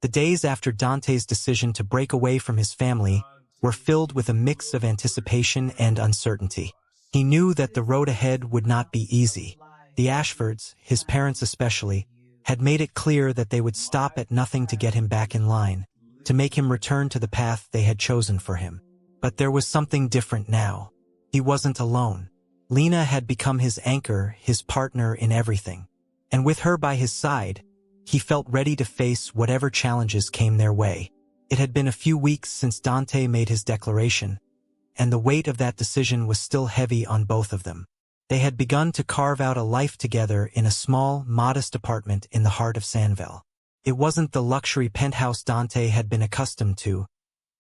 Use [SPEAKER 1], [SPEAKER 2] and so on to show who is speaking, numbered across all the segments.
[SPEAKER 1] The days after Dante's decision to break away from his family were filled with a mix of anticipation and uncertainty. He knew that the road ahead would not be easy. The Ashfords, his parents especially, had made it clear that they would stop at nothing to get him back in line, to make him return to the path they had chosen for him. But there was something different now. He wasn't alone. Lena had become his anchor, his partner in everything. And with her by his side, he felt ready to face whatever challenges came their way. It had been a few weeks since Dante made his declaration, and the weight of that decision was still heavy on both of them. They had begun to carve out a life together in a small, modest apartment in the heart of Sanville. It wasn't the luxury penthouse Dante had been accustomed to,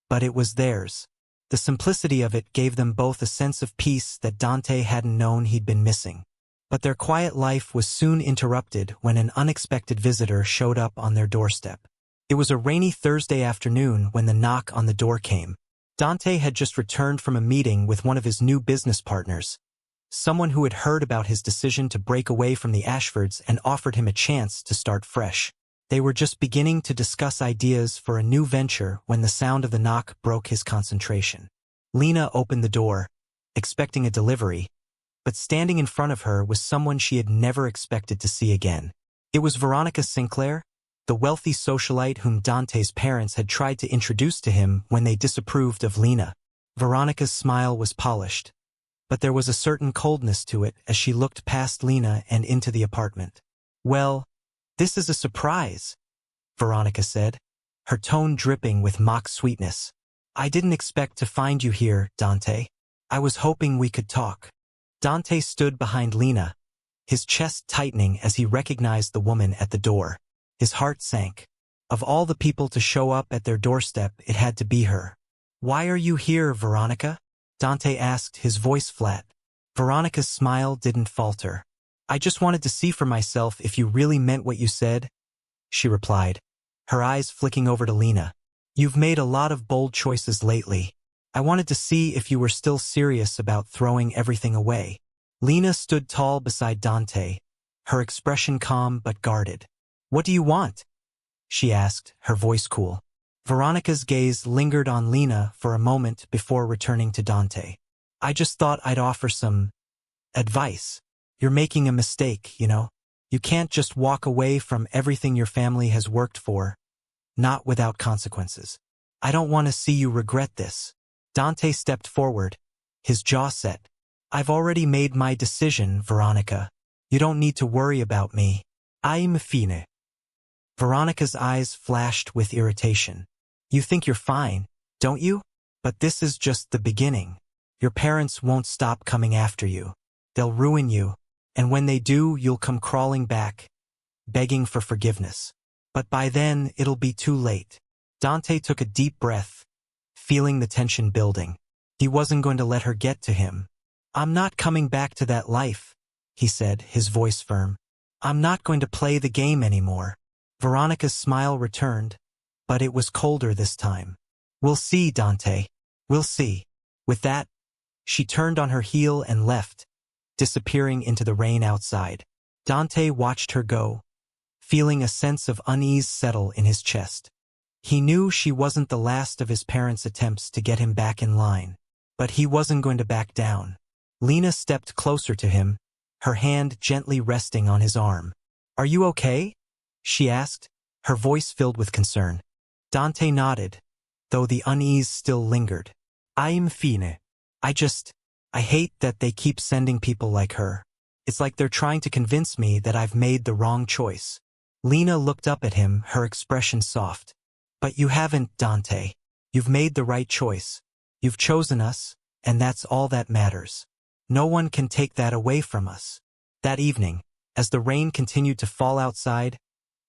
[SPEAKER 1] but it was theirs. The simplicity of it gave them both a sense of peace that Dante hadn't known he'd been missing. But their quiet life was soon interrupted when an unexpected visitor showed up on their doorstep. It was a rainy Thursday afternoon when the knock on the door came. Dante had just returned from a meeting with one of his new business partners, someone who had heard about his decision to break away from the Ashfords and offered him a chance to start fresh. They were just beginning to discuss ideas for a new venture when the sound of the knock broke his concentration. Lena opened the door, expecting a delivery, but standing in front of her was someone she had never expected to see again. It was Veronica Sinclair, the wealthy socialite whom Dante's parents had tried to introduce to him when they disapproved of Lena. Veronica's smile was polished, but there was a certain coldness to it as she looked past Lena and into the apartment. "Well, this is a surprise," Veronica said, her tone dripping with mock sweetness. "I didn't expect to find you here, Dante. I was hoping we could talk." Dante stood behind Lena, his chest tightening as he recognized the woman at the door. His heart sank. Of all the people to show up at their doorstep, it had to be her. "Why are you here, Veronica?" Dante asked, his voice flat. Veronica's smile didn't falter. "I just wanted to see for myself if you really meant what you said," she replied, her eyes flicking over to Lena. "You've made a lot of bold choices lately. I wanted to see if you were still serious about throwing everything away." Lena stood tall beside Dante, her expression calm but guarded. "What do you want?" she asked, her voice cool. Veronica's gaze lingered on Lena for a moment before returning to Dante. "I just thought I'd offer some advice. You're making a mistake, you know. You can't just walk away from everything your family has worked for, not without consequences. I don't want to see you regret this." Dante stepped forward, his jaw set. "I've already made my decision, Veronica. You don't need to worry about me. I'm fine." Veronica's eyes flashed with irritation. "You think you're fine, don't you? But this is just the beginning. Your parents won't stop coming after you. They'll ruin you, and when they do, you'll come crawling back, begging for forgiveness. But by then, it'll be too late." Dante took a deep breath, feeling the tension building. He wasn't going to let her get to him. "I'm not coming back to that life," he said, his voice firm. "I'm not going to play the game anymore." Veronica's smile returned, but it was colder this time. "We'll see, Dante. We'll see." With that, she turned on her heel and left, disappearing into the rain outside. Dante watched her go, feeling a sense of unease settle in his chest. He knew she wasn't the last of his parents' attempts to get him back in line, but he wasn't going to back down. Lena stepped closer to him, her hand gently resting on his arm. "Are you okay?" she asked, her voice filled with concern. Dante nodded, though the unease still lingered. "I'm fine. I hate that they keep sending people like her. It's like they're trying to convince me that I've made the wrong choice." Lena looked up at him, her expression soft. "But you haven't, Dante. You've made the right choice. You've chosen us, and that's all that matters. No one can take that away from us." That evening, as the rain continued to fall outside,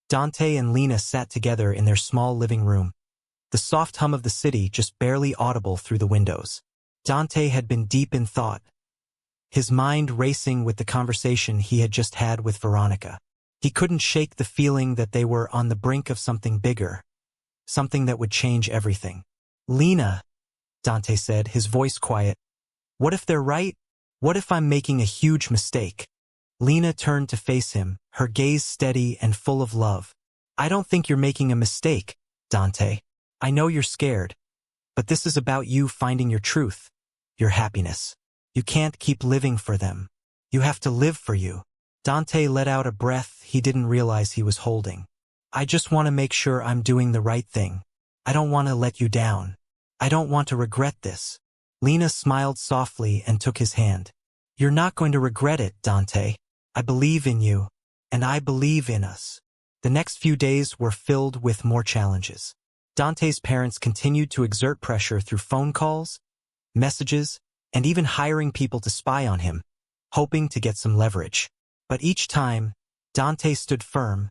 [SPEAKER 1] Dante and Lena sat together in their small living room, the soft hum of the city just barely audible through the windows. Dante had been deep in thought, his mind racing with the conversation he had just had with Veronica. He couldn't shake the feeling that they were on the brink of something bigger, something that would change everything. "Lena," Dante said, his voice quiet, "what if they're right? What if I'm making a huge mistake?" Lena turned to face him, her gaze steady and full of love. "I don't think you're making a mistake," Dante. I know you're scared, but this is about you finding your truth, your happiness. You can't keep living for them. You have to live for you. Dante let out a breath he didn't realize he was holding. I just want to make sure I'm doing the right thing. I don't want to let you down. I don't want to regret this. Lena smiled softly and took his hand. You're not going to regret it, Dante. I believe in you, and I believe in us. The next few days were filled with more challenges. Dante's parents continued to exert pressure through phone calls, messages, and even hiring people to spy on him, hoping to get some leverage. But each time, Dante stood firm,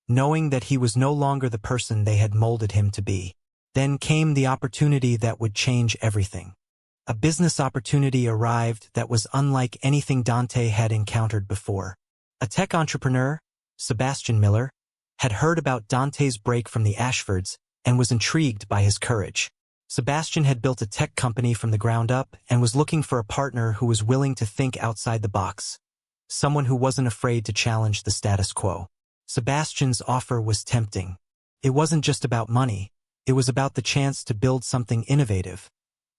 [SPEAKER 1] knowing that he was no longer the person they had molded him to be. Then came the opportunity that would change everything. A business opportunity arrived that was unlike anything Dante had encountered before. A tech entrepreneur, Sebastian Miller, had heard about Dante's break from the Ashfords and was intrigued by his courage. Sebastian had built a tech company from the ground up and was looking for a partner who was willing to think outside the box, someone who wasn't afraid to challenge the status quo. Sebastian's offer was tempting. It wasn't just about money. It was about the chance to build something innovative,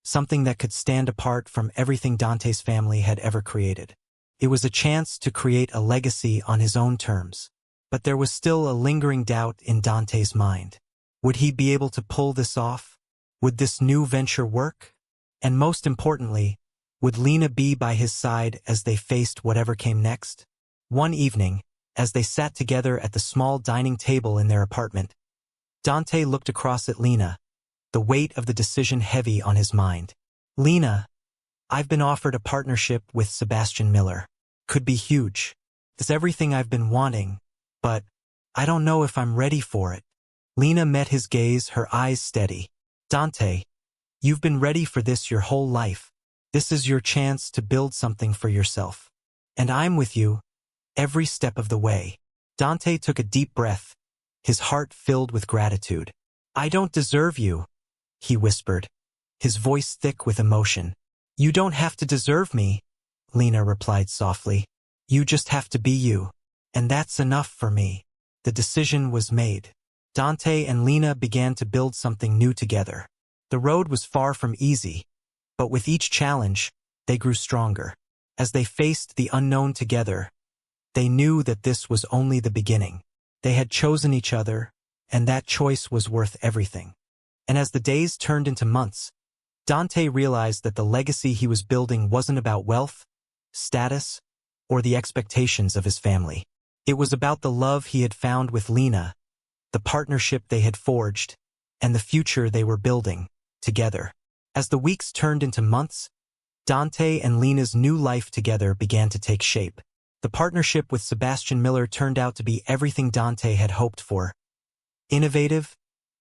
[SPEAKER 1] something that could stand apart from everything Dante's family had ever created. It was a chance to create a legacy on his own terms. But there was still a lingering doubt in Dante's mind. Would he be able to pull this off? Would this new venture work? And most importantly, would Lena be by his side as they faced whatever came next? One evening, as they sat together at the small dining table in their apartment, Dante looked across at Lena, the weight of the decision heavy on his mind. Lena, I've been offered a partnership with Sebastian Miller. Could be huge. It's everything I've been wanting, but I don't know if I'm ready for it. Lena met his gaze, her eyes steady. Dante, you've been ready for this your whole life. This is your chance to build something for yourself. And I'm with you, every step of the way. Dante took a deep breath, his heart filled with gratitude. I don't deserve you, he whispered, his voice thick with emotion. You don't have to deserve me, Lena replied softly. You just have to be you. And that's enough for me. The decision was made. Dante and Lena began to build something new together. The road was far from easy, but with each challenge, they grew stronger. As they faced the unknown together, they knew that this was only the beginning. They had chosen each other, and that choice was worth everything. And as the days turned into months, Dante realized that the legacy he was building wasn't about wealth, status, or the expectations of his family. It was about the love he had found with Lena, the partnership they had forged, and the future they were building together. As the weeks turned into months, Dante and Lena's new life together began to take shape. The partnership with Sebastian Miller turned out to be everything Dante had hoped for. Innovative,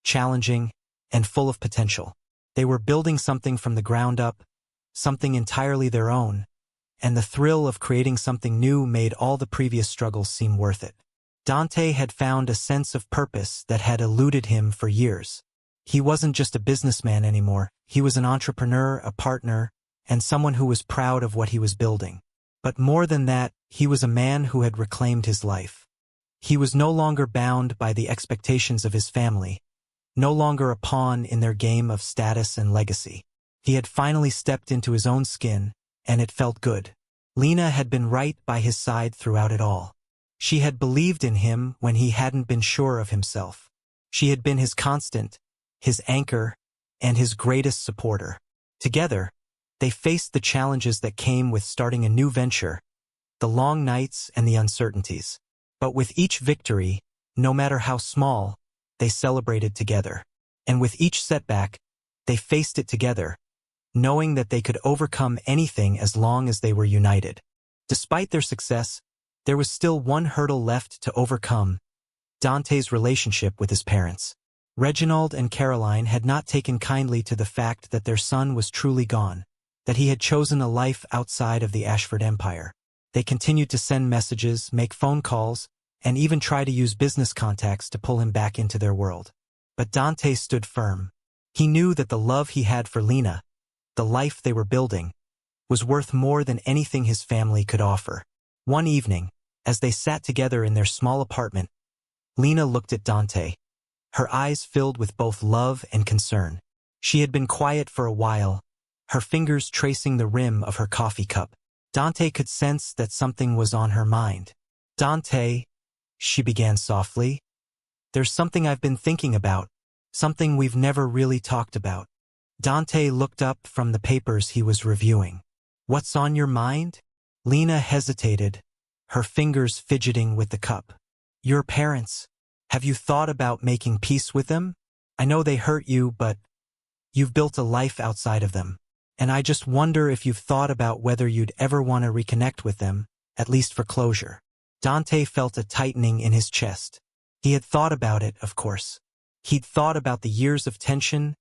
[SPEAKER 1] challenging, and full of potential. They were building something from the ground up, something entirely their own, and the thrill of creating something new made all the previous struggles seem worth it. Dante had found a sense of purpose that had eluded him for years. He wasn't just a businessman anymore, he was an entrepreneur, a partner, and someone who was proud of what he was building. But more than that, he was a man who had reclaimed his life. He was no longer bound by the expectations of his family, no longer a pawn in their game of status and legacy. He had finally stepped into his own skin, and it felt good. Lena had been right by his side throughout it all. She had believed in him when he hadn't been sure of himself. She had been his constant, his anchor, and his greatest supporter. Together, they faced the challenges that came with starting a new venture, the long nights and the uncertainties. But with each victory, no matter how small, they celebrated together. And with each setback, they faced it together, knowing that they could overcome anything as long as they were united. Despite their success, there was still one hurdle left to overcome: Dante's relationship with his parents. Reginald and Caroline had not taken kindly to the fact that their son was truly gone, that he had chosen a life outside of the Ashford Empire. They continued to send messages, make phone calls, and even try to use business contacts to pull him back into their world. But Dante stood firm. He knew that the love he had for Lena, the life they were building, was worth more than anything his family could offer. One evening, as they sat together in their small apartment, Lena looked at Dante. her eyes filled with both love and concern. She had been quiet for a while, her fingers tracing the rim of her coffee cup. Dante could sense that something was on her mind. "Dante," she began softly, "there's something I've been thinking about, something we've never really talked about." Dante looked up from the papers he was reviewing. "What's on your mind?" Lena hesitated, her fingers fidgeting with the cup. "Your parents. Have you thought about making peace with them? I know they hurt you, but you've built a life outside of them. And I just wonder if you've thought about whether you'd ever want to reconnect with them, at least for closure." Dante felt a tightening in his chest. He had thought about it, of course. He'd thought about the years of tension,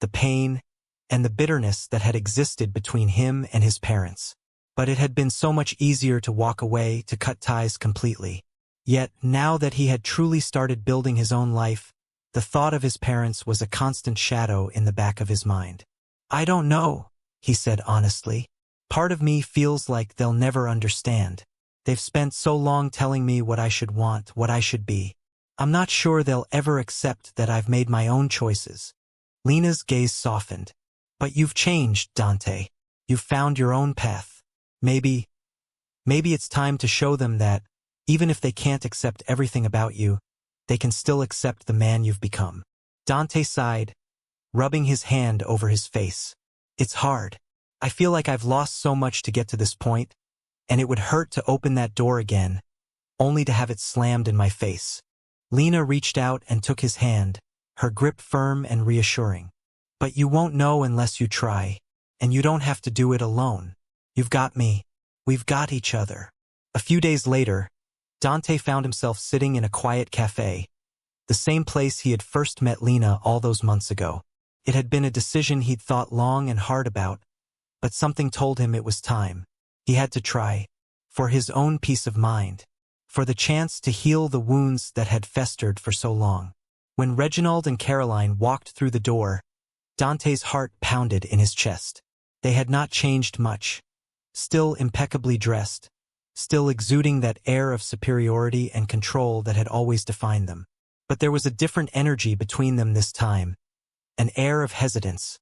[SPEAKER 1] the pain, and the bitterness that had existed between him and his parents. But it had been so much easier to walk away, to cut ties completely. Yet, now that he had truly started building his own life, the thought of his parents was a constant shadow in the back of his mind. "I don't know," he said honestly. "Part of me feels like they'll never understand. They've spent so long telling me what I should want, what I should be. I'm not sure they'll ever accept that I've made my own choices." Lena's gaze softened. "But you've changed, Dante. You've found your own path. Maybe it's time to show them that, even if they can't accept everything about you, they can still accept the man you've become." Dante sighed, rubbing his hand over his face. "It's hard. I feel like I've lost so much to get to this point, and it would hurt to open that door again, only to have it slammed in my face." Lena reached out and took his hand, her grip firm and reassuring. "But you won't know unless you try, and you don't have to do it alone. You've got me. We've got each other." A few days later, Dante found himself sitting in a quiet cafe, the same place he had first met Lena all those months ago. It had been a decision he'd thought long and hard about, but something told him it was time. He had to try, for his own peace of mind, for the chance to heal the wounds that had festered for so long. When Reginald and Caroline walked through the door, Dante's heart pounded in his chest. They had not changed much, still impeccably dressed, still exuding that air of superiority and control that had always defined them. But there was a different energy between them this time, an air of hesitance,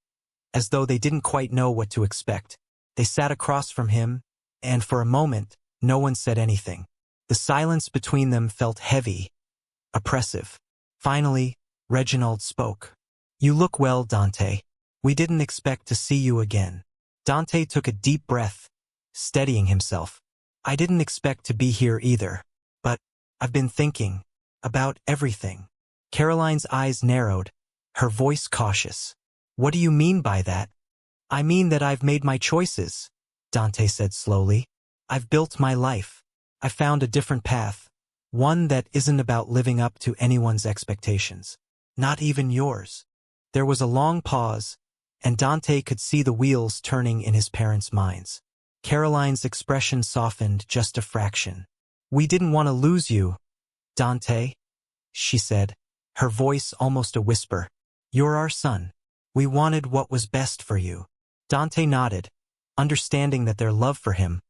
[SPEAKER 1] as though they didn't quite know what to expect. They sat across from him, and for a moment, no one said anything. The silence between them felt heavy, oppressive. Finally, Reginald spoke. "You look well, Dante. We didn't expect to see you again." Dante took a deep breath, steadying himself. "I didn't expect to be here either, but I've been thinking about everything." Caroline's eyes narrowed, her voice cautious. "What do you mean by that?" "I mean that I've made my choices," Dante said slowly. "I've built my life. I found a different path, one that isn't about living up to anyone's expectations, not even yours." There was a long pause, and Dante could see the wheels turning in his parents' minds. Caroline's expression softened just a fraction. "We didn't want to lose you, Dante," she said, her voice almost a whisper. "You're our son. We wanted what was best for you." Dante nodded, understanding that their love for him,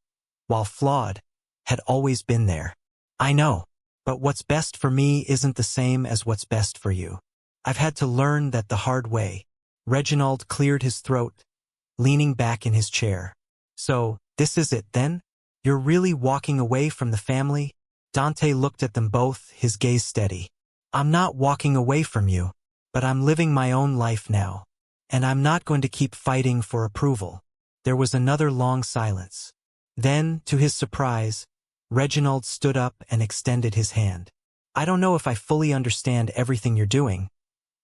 [SPEAKER 1] while flawed, had always been there. "I know, but what's best for me isn't the same as what's best for you. I've had to learn that the hard way." Reginald cleared his throat, leaning back in his chair. "So, this is it, then? You're really walking away from the family?" Dante looked at them both, his gaze steady. "I'm not walking away from you, but I'm living my own life now, and I'm not going to keep fighting for approval." There was another long silence. Then, to his surprise, Reginald stood up and extended his hand. "I don't know if I fully understand everything you're doing,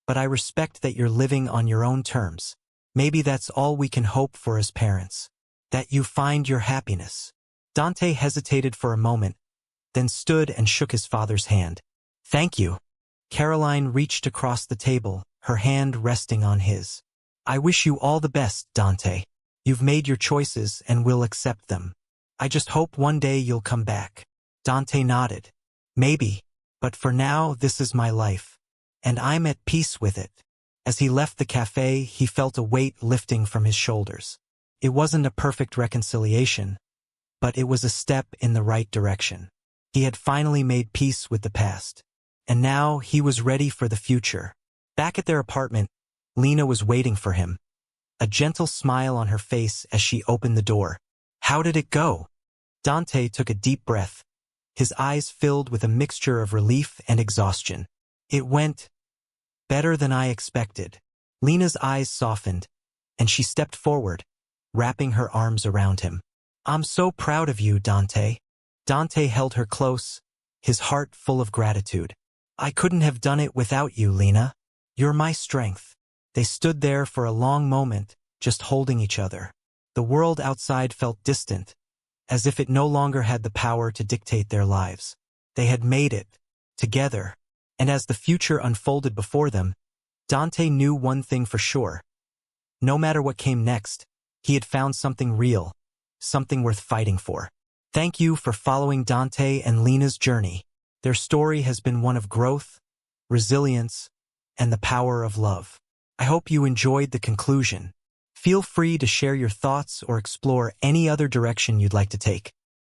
[SPEAKER 1] but I respect that you're living on your own terms. Maybe that's all we can hope for as parents, that you find your happiness." Dante hesitated for a moment, then stood and shook his father's hand. "Thank you." Caroline reached across the table, her hand resting on his. "I wish you all the best, Dante. You've made your choices and we'll accept them. I just hope one day you'll come back." Dante nodded. "Maybe, but for now this is my life, and I'm at peace with it." As he left the cafe, he felt a weight lifting from his shoulders. It wasn't a perfect reconciliation, but it was a step in the right direction. He had finally made peace with the past, and now he was ready for the future. Back at their apartment, Lena was waiting for him, a gentle smile on her face as she opened the door. How did it go? Dante took a deep breath, his eyes filled with a mixture of relief and exhaustion. It went better than I expected. Lena's eyes softened, and she stepped forward, wrapping her arms around him. I'm so proud of you, Dante. Dante held her close, his heart full of gratitude. I couldn't have done it without you, Lena. You're my strength. They stood there for a long moment, just holding each other. The world outside felt distant, as if it no longer had the power to dictate their lives. They had made it, together, and as the future unfolded before them, Dante knew one thing for sure. No matter what came next, he had found something real, something worth fighting for. Thank you for following Dante and Lena's journey. Their story has been one of growth, resilience, and the power of love. I hope you enjoyed the conclusion. Feel free to share your thoughts or explore any other direction you'd like to take.